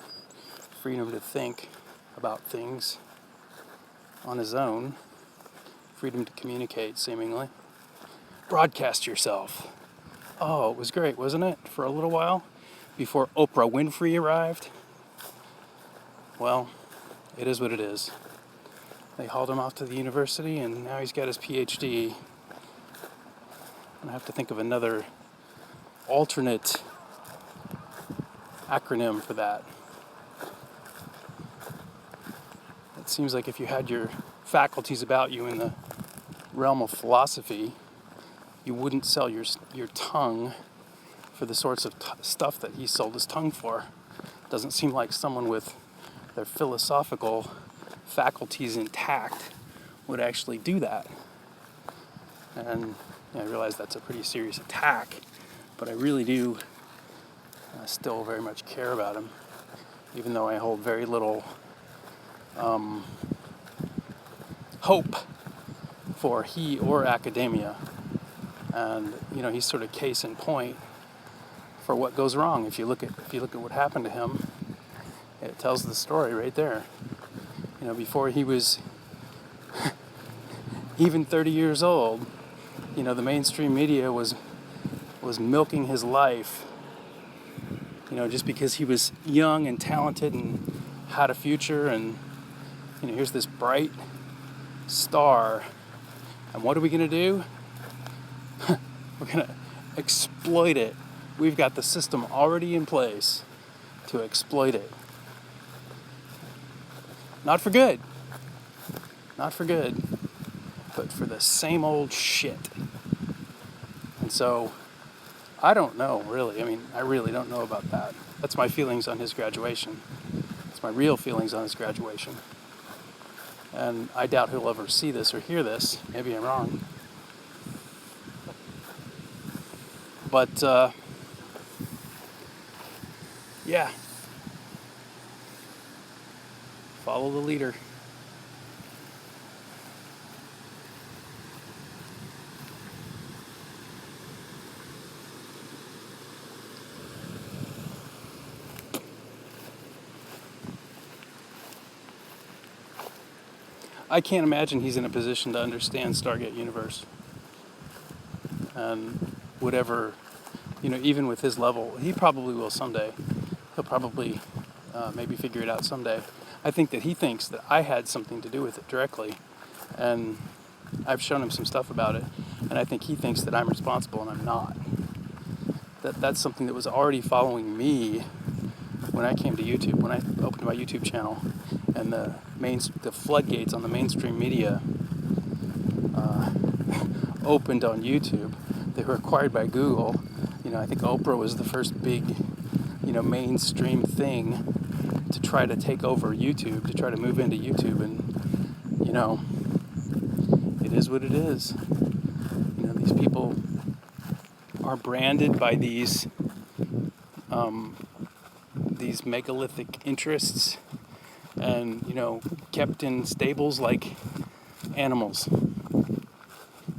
freedom to think about things on his own, freedom to communicate, seemingly. Broadcast yourself. Oh, it was great, wasn't it? For a little while, before Oprah Winfrey arrived. Well, it is what it is. They hauled him off to the university, and now he's got his PhD. And I have to think of another alternate acronym for that. It seems like if you had your faculties about you in the realm of philosophy, you wouldn't sell your tongue for the sorts of stuff that he sold his tongue for. Doesn't seem like someone with their philosophical faculties intact would actually do that. And I realize that's a pretty serious attack, but I really do still very much care about him, even though I hold very little hope for he or academia. And he's sort of case in point for what goes wrong. If you look at what happened to him, it tells the story right there. Before he was even 30 years old, the mainstream media was milking his life. Just because he was young and talented and had a future, and here's this bright star. And what are we going to do? We're going to exploit it. We've got the system already in place to exploit it. Not for good, but for the same old shit. And so, I don't know, really. I really don't know about that. That's my feelings on his graduation. That's my real feelings on his graduation. And I doubt he'll ever see this or hear this. Maybe I'm wrong. But, yeah. Follow the leader. I can't imagine he's in a position to understand Stargate Universe. And whatever, even with his level, he probably will someday. He'll probably maybe figure it out someday. I think that he thinks that I had something to do with it directly. And I've shown him some stuff about it. And I think he thinks that I'm responsible, and I'm not. That's something that was already following me when I came to YouTube, when I opened my YouTube channel. And the floodgates on the mainstream media opened on YouTube. They were acquired by Google. I think Oprah was the first big, mainstream thing to try to take over YouTube, to try to move into YouTube, and, it is what it is. These people are branded by these megalithic interests and, kept in stables like animals.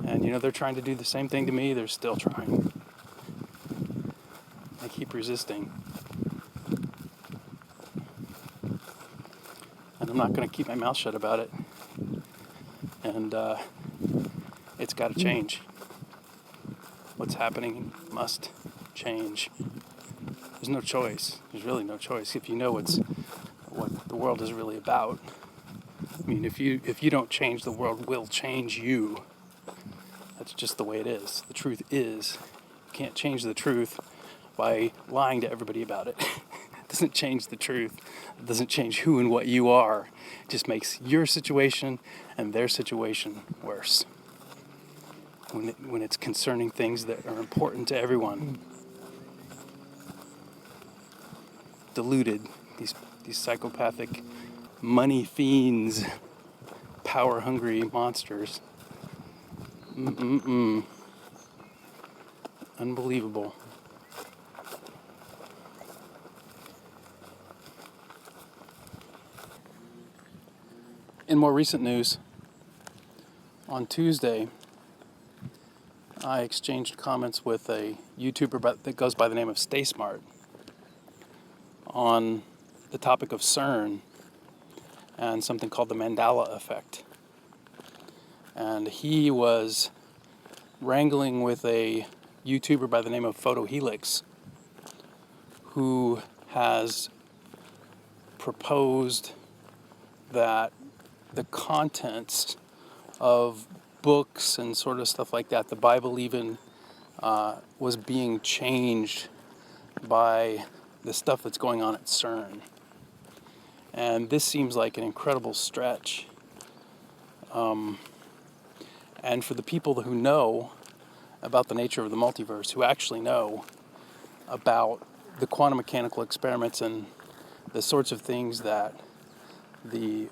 And, they're trying to do the same thing to me. They're still trying. I keep resisting. And I'm not going to keep my mouth shut about it. And it's got to change. What's happening must change. There's no choice. There's really no choice if you know what the world is really about. I mean, if you don't change, the world will change you. That's just the way it is. The truth is, you can't change the truth by lying to everybody about it. It doesn't change the truth. It doesn't change who and what you are. It just makes your situation and their situation worse. When it's concerning things that are important to everyone. Deluded, these psychopathic money fiends, power-hungry monsters. Unbelievable. In more recent news, on Tuesday, I exchanged comments with a YouTuber that goes by the name of Stay Smart on the topic of CERN and something called the Mandela Effect. And he was wrangling with a YouTuber by the name of Photohelix, who has proposed that the contents of books and sort of stuff like that, the Bible even, was being changed by the stuff that's going on at CERN. And this seems like an incredible stretch. And for the people who know about the nature of the multiverse, who actually know about the quantum mechanical experiments and the sorts of things that the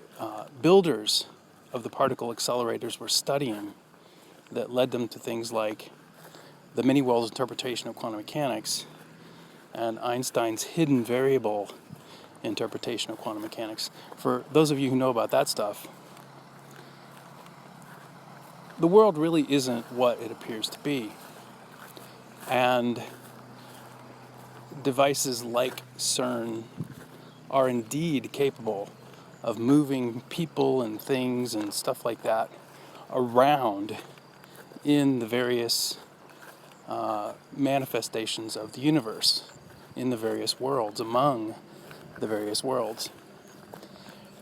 builders of the particle accelerators were studying that led them to things like the many-worlds interpretation of quantum mechanics and Einstein's hidden variable interpretation of quantum mechanics. For those of you who know about that stuff, the world really isn't what it appears to be. And devices like CERN are indeed capable of moving people and things and stuff like that around in the various manifestations of the universe, in the various worlds, among the various worlds.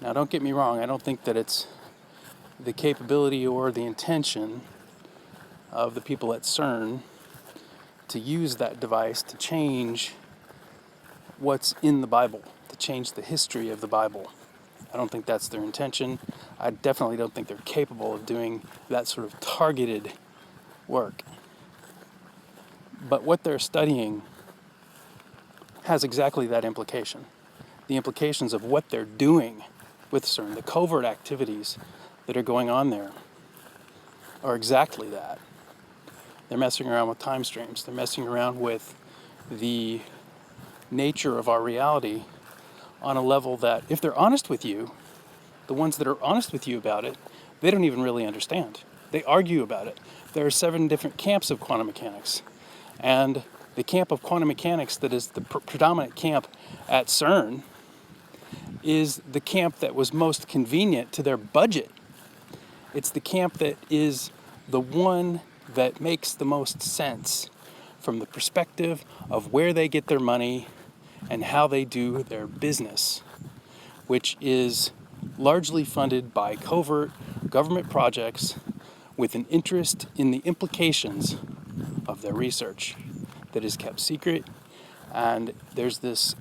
Now, don't get me wrong, I don't think that it's the capability or the intention of the people at CERN to use that device to change what's in the Bible, to change the history of the Bible. I don't think that's their intention. I definitely don't think they're capable of doing that sort of targeted work. But what they're studying has exactly that implication. The implications of what they're doing with CERN, the covert activities that are going on there, are exactly that. They're messing around with time streams. They're messing around with the nature of our reality on a level that, if they're honest with you, the ones that are honest with you about it, they don't even really understand. They argue about it. There are 7 different camps of quantum mechanics. And the camp of quantum mechanics that is the predominant camp at CERN is the camp that was most convenient to their budget. It's the camp that is the one that makes the most sense from the perspective of where they get their money and how they do their business, which is largely funded by covert government projects with an interest in the implications of their research that is kept secret. And there's this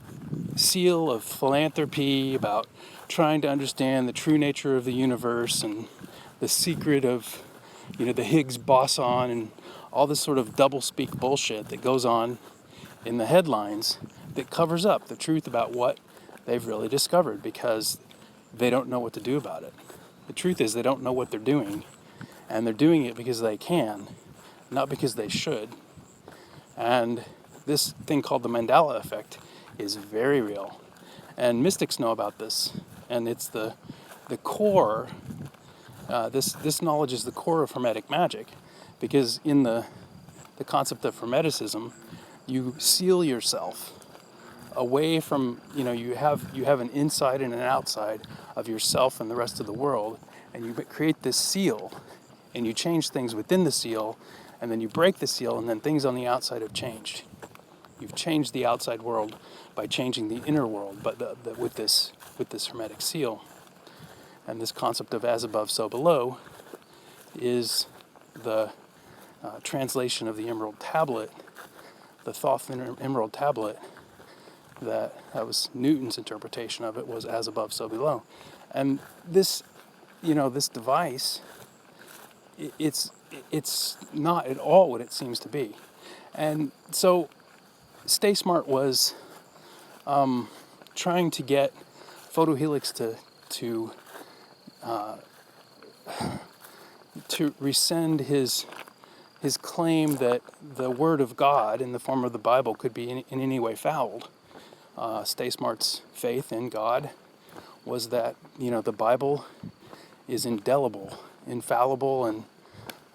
seal of philanthropy about trying to understand the true nature of the universe and the secret of the Higgs boson and all this sort of double-speak bullshit that goes on in the headlines that covers up the truth about what they've really discovered, because they don't know what to do about it. The truth is they don't know what they're doing, and they're doing it because they can, not because they should. And this thing called the Mandela Effect is very real. And mystics know about this. And it's the core, this knowledge is the core of Hermetic magic. Because in the concept of Hermeticism, you seal yourself away from, you have an inside and an outside of yourself and the rest of the world. And you create this seal, and you change things within the seal, and then you break the seal, and then things on the outside have changed. You've changed the outside world by changing the inner world, but with this Hermetic seal. And this concept of as above, so below is the translation of the Emerald Tablet, the Thoth Emerald Tablet. That was Newton's interpretation of it, was as above, so below. And this, this device, it's not at all what it seems to be. And so Stay Smart was trying to get Photohelix to rescind his claim that the Word of God in the form of the Bible could be in any way fouled. Stay Smart's faith in God was that, the Bible is indelible, infallible, and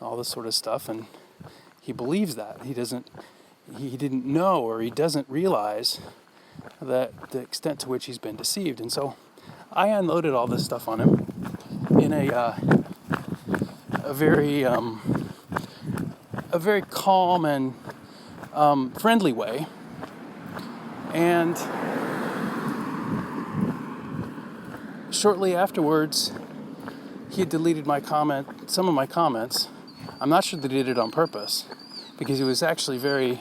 all this sort of stuff, and he believes that. He didn't know, or he doesn't realize that the extent to which he's been deceived. And so I unloaded all this stuff on him in a very calm and friendly way. And shortly afterwards, he had deleted some of my comments. I'm not sure that he did it on purpose, because he was actually very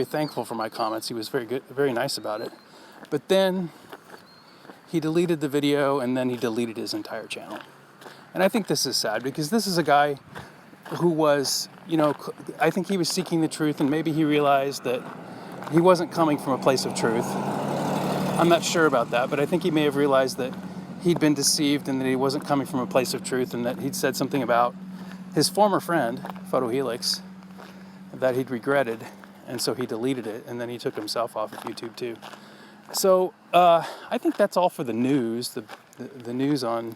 thankful for my comments. He was very good, very nice about it. But then he deleted the video, and then he deleted his entire channel. And I think this is sad, because this is a guy who was, I think he was seeking the truth, and maybe he realized that he wasn't coming from a place of truth. I'm not sure about that, but I think he may have realized that he'd been deceived and that he wasn't coming from a place of truth, and that he'd said something about his former friend, Photohelix, that he'd regretted, and so he deleted it, and then he took himself off of YouTube too. So I think that's all for the news, the news on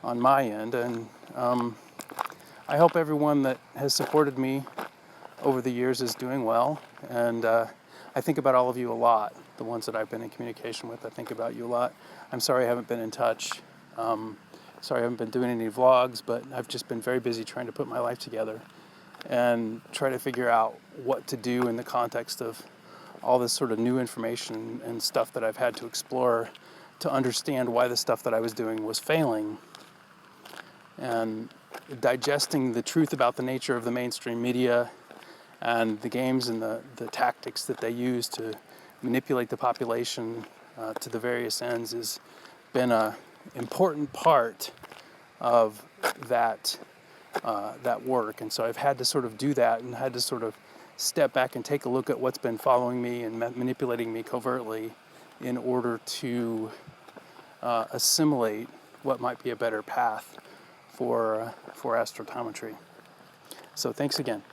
my end, and I hope everyone that has supported me over the years is doing well, and I think about all of you a lot, the ones that I've been in communication with. I think about you a lot. I'm sorry I haven't been in touch. Sorry I haven't been doing any vlogs, but I've just been very busy trying to put my life together and try to figure out what to do in the context of all this sort of new information and stuff that I've had to explore to understand why the stuff that I was doing was failing, and digesting the truth about the nature of the mainstream media and the games and the tactics that they use to manipulate the population to the various ends has been an important part of that work. And so I've had to sort of do that, and had to sort of step back and take a look at what's been following me and manipulating me covertly in order to assimilate what might be a better path for astrotometry. So thanks again.